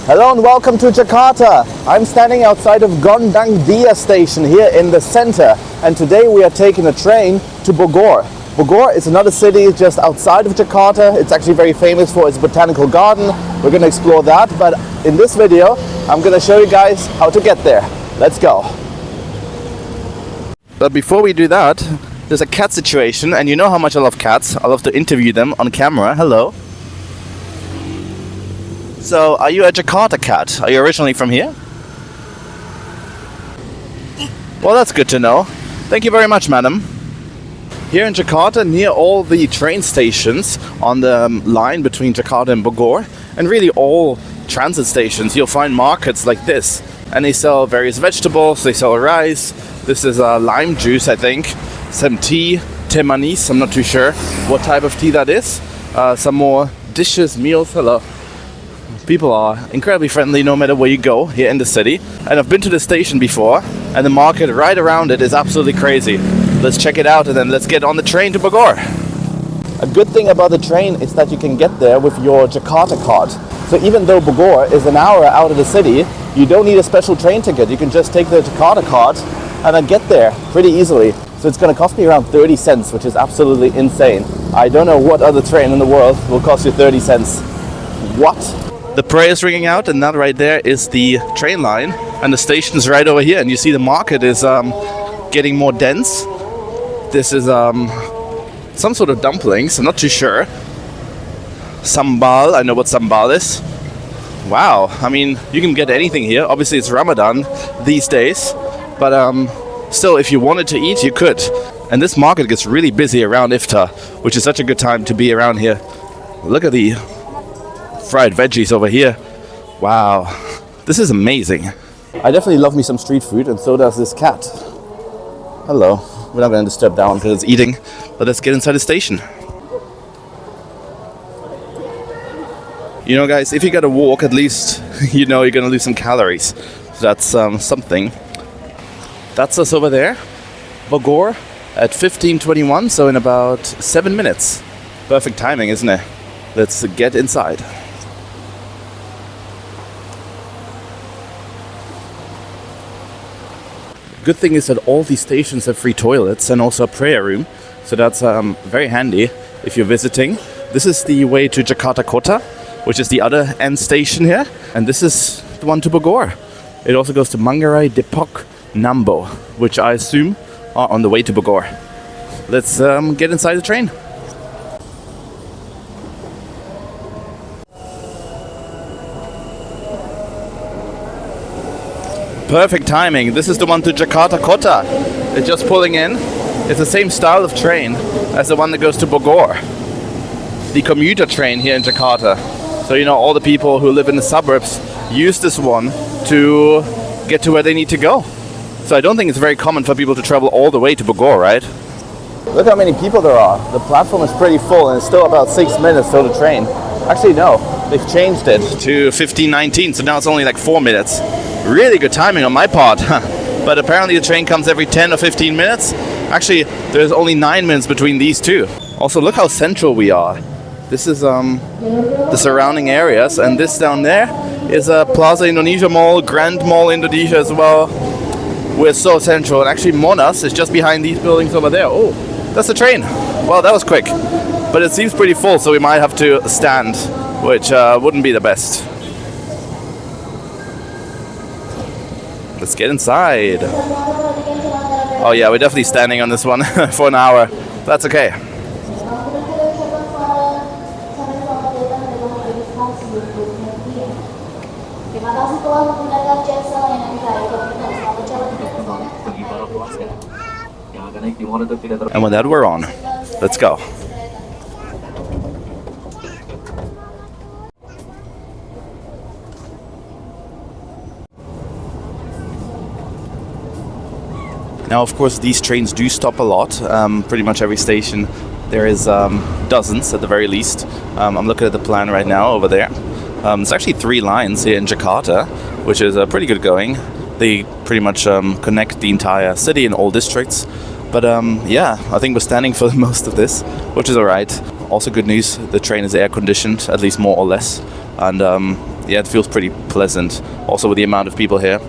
Hello and welcome to Jakarta. I'm standing outside of Gondang Dia station here in the center, and today we are taking a train to Bogor. Bogor is another city just outside of Jakarta. It's actually very famous for its botanical garden. We're going to explore that, but in this video I'm going to show you guys how to get there. Let's go. But before we do that, there's a cat situation, and you know how much I love cats. I love to interview them on camera. Hello. So, are you a Jakarta cat? Are you originally from here? Well, that's good to know. Thank you very much, madam. Here in Jakarta, near all the train stations on the line between Jakarta and Bogor, and really all transit stations, you'll find markets like this. And they sell various vegetables, they sell rice. This is lime juice, I think. Some tea, teh manis, I'm not too sure what type of tea that is. Some more dishes, meals. Hello. People are incredibly friendly no matter where you go here in the city. And I've been to the station before, and the market right around it is absolutely crazy. Let's check it out and then let's get on the train to Bogor. A good thing about the train is that you can get there with your Jakarta card. So even though Bogor is an hour out of the city, you don't need a special train ticket. You can just take the Jakarta card and then get there pretty easily. So it's going to cost me around 30 cents, which is absolutely insane. I don't know what other train in the world will cost you 30 cents. What? The prayer is ringing out, and that right there is the train line, and the station is right over here, and you see the market is getting more dense. This is some sort of dumplings, I'm not too sure. Sambal, I know what sambal is. Wow, I mean, you can get anything here. Obviously it's Ramadan these days, but still, if you wanted to eat, you could. And this market gets really busy around Iftar, which is such a good time to be around here. Look at the fried veggies over here. Wow, this is amazing. I definitely love me some street food, and so does this cat. Hello. We're not going to disturb that one because it's eating, but let's get inside the station. You know, guys, if you gotta walk, at least you know you're gonna lose some calories. So that's something. That's us over there, Bogor, at 15:21, so in about 7 minutes. Perfect timing, isn't it? Let's get inside. Good thing is that all these stations have free toilets and also a prayer room, so that's very handy if you're visiting. This is the way to Jakarta Kota, which is the other end station here, and this is the one to Bogor. It also goes to Manggarai, Depok, Nambo, which I assume are on the way to Bogor. Let's get inside the train. Perfect timing. This is the one to Jakarta Kota. It's just pulling in. It's the same style of train as the one that goes to Bogor. The commuter train here in Jakarta. So, you know, all the people who live in the suburbs use this one to get to where they need to go. So I don't think it's very common for people to travel all the way to Bogor, right? Look how many people there are. The platform is pretty full, and it's still about 6 minutes till the train. Actually, no. They've changed it to 15:19, so now it's only like 4 minutes. Really good timing on my part. But apparently the train comes every 10 or 15 minutes. Actually, there's only 9 minutes between these two. Also, look how central we are. This is the surrounding areas, and this down there is a Plaza Indonesia Mall, Grand Mall Indonesia as well. We're so central, and actually Monas is just behind these buildings over there. Oh, that's the train. Well, that was quick. But it seems pretty full, so we might have to stand, which wouldn't be the best. Let's get inside. Oh yeah, we're definitely standing on this one for an hour. That's okay. And with that, we're on. Let's go. Now, of course, these trains do stop a lot. Pretty much every station there is dozens at the very least. I'm looking at the plan right now over there. It's actually 3 lines here in Jakarta, which is pretty good going. They pretty much connect the entire city and all districts. But yeah, I think we're standing for most of this, which is alright. Also good news, the train is air conditioned, at least more or less. And yeah, it feels pretty pleasant. Also with the amount of people here,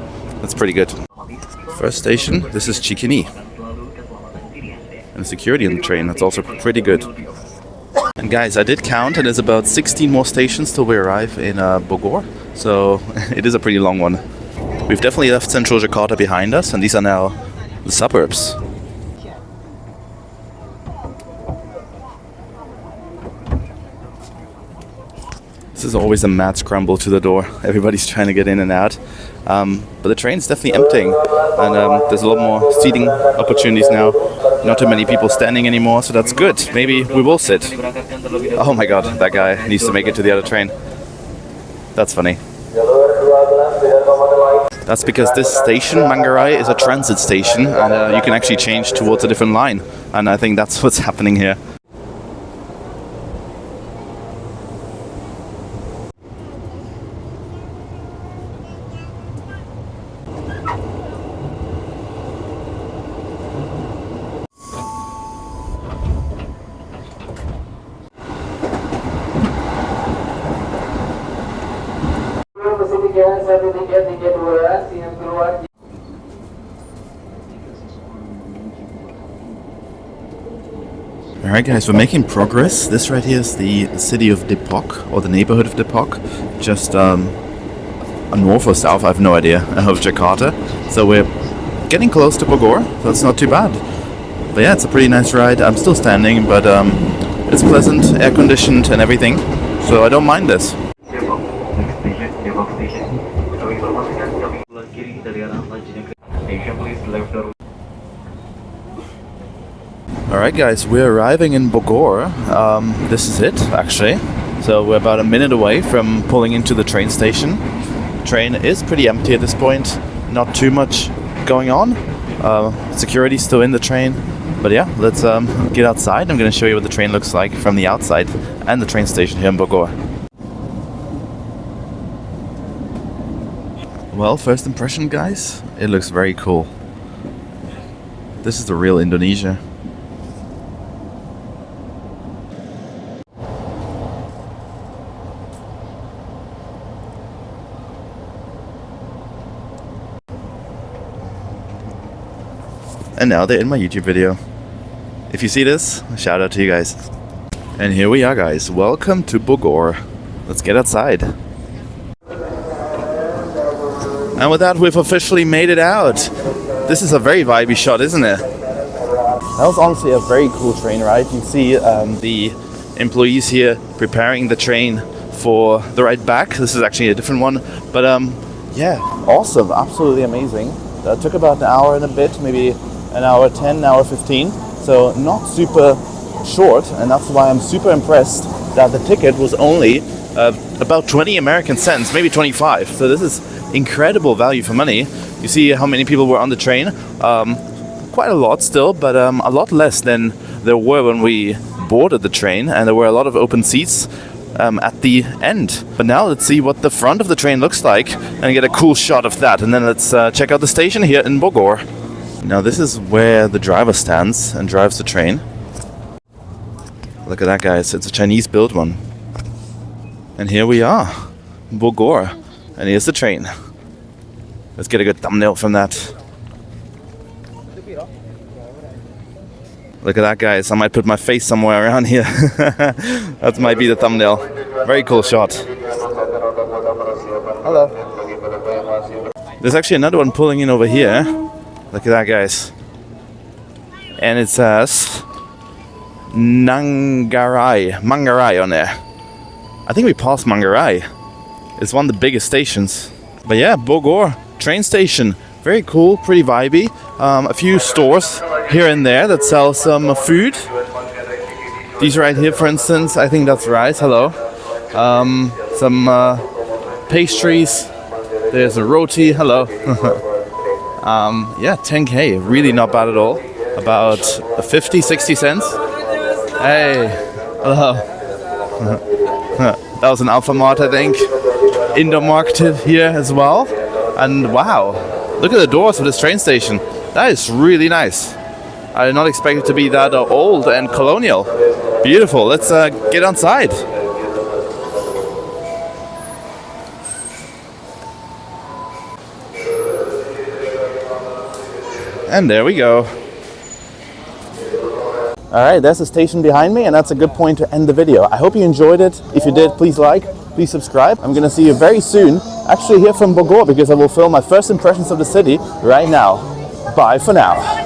that's pretty good. First station, this is Cikini. And the security on the train, that's also pretty good. And guys, I did count, and there's about 16 more stations till we arrive in Bogor. So it is a pretty long one. We've definitely left central Jakarta behind us, and these are now the suburbs. This is always a mad scramble to the door. Everybody's trying to get in and out. But the train's definitely emptying, and there's a lot more seating opportunities now. Not too many people standing anymore, so that's good. Maybe we will sit. Oh my god, that guy needs to make it to the other train. That's funny. That's because this station, Manggarai, is a transit station, and you can actually change towards a different line. And I think that's what's happening here. Alright guys, we're making progress. This right here is the city of Depok, or the neighborhood of Depok, just north or south, I have no idea, of Jakarta. So we're getting close to Bogor, so it's not too bad. But yeah, it's a pretty nice ride. I'm still standing, but it's pleasant, air-conditioned and everything, so I don't mind this. Alright guys, we're arriving in Bogor. This is it, actually. So we're about a minute away from pulling into the train station. The train is pretty empty at this point. Not too much going on. Security's still in the train. But yeah, let's get outside. I'm going to show you what the train looks like from the outside and the train station here in Bogor. Well, first impression guys, it looks very cool. This is the real Indonesia. And now they're in my YouTube video. If you see this, shout out to you guys. And here we are guys, welcome to Bogor. Let's get outside. And with that, we've officially made it out. This is a very vibey shot, isn't it? That was honestly a very cool train ride. You see the employees here preparing the train for the ride back. This is actually a different one. But yeah, awesome, absolutely amazing. That took about an hour and a bit, maybe an hour 10, an hour 15. So not super short, and that's why I'm super impressed that the ticket was only about 20 American cents, maybe 25. So this is incredible value for money. You see how many people were on the train. Quite a lot still, but a lot less than there were when we boarded the train, and there were a lot of open seats at the end. But now let's see what the front of the train looks like and get a cool shot of that, and then let's check out the station here in Bogor. Now this is where the driver stands and drives the train. Look at that guys, it's a Chinese built one. And here we are, Bogor, and here's the train. Let's get a good thumbnail from that. Look at that guys, I might put my face somewhere around here. That might be the thumbnail. Very cool shot. Hello. There's actually another one pulling in over here. Look at that guys. And it says Manggarai on there. I think we passed Manggarai. It's one of the biggest stations. But yeah, Bogor train station. Very cool, pretty vibey. A few stores here and there that sell some food. These right here, for instance, I think that's rice. Hello. Some pastries. There's a roti. Hello. Yeah, 10k. Really not bad at all. About 50, 60 cents. Hey. Hello. That was an Alphamart, I think. Indoor market here as well. And wow, look at the doors of this train station. That is really nice. I did not expect it to be that old and colonial. Beautiful. Let's get outside. And there we go. Alright, there's the station behind me, and that's a good point to end the video. I hope you enjoyed it. If you did, please like, please subscribe. I'm gonna see you very soon, actually here from Bogor, because I will film my first impressions of the city right now. Bye for now.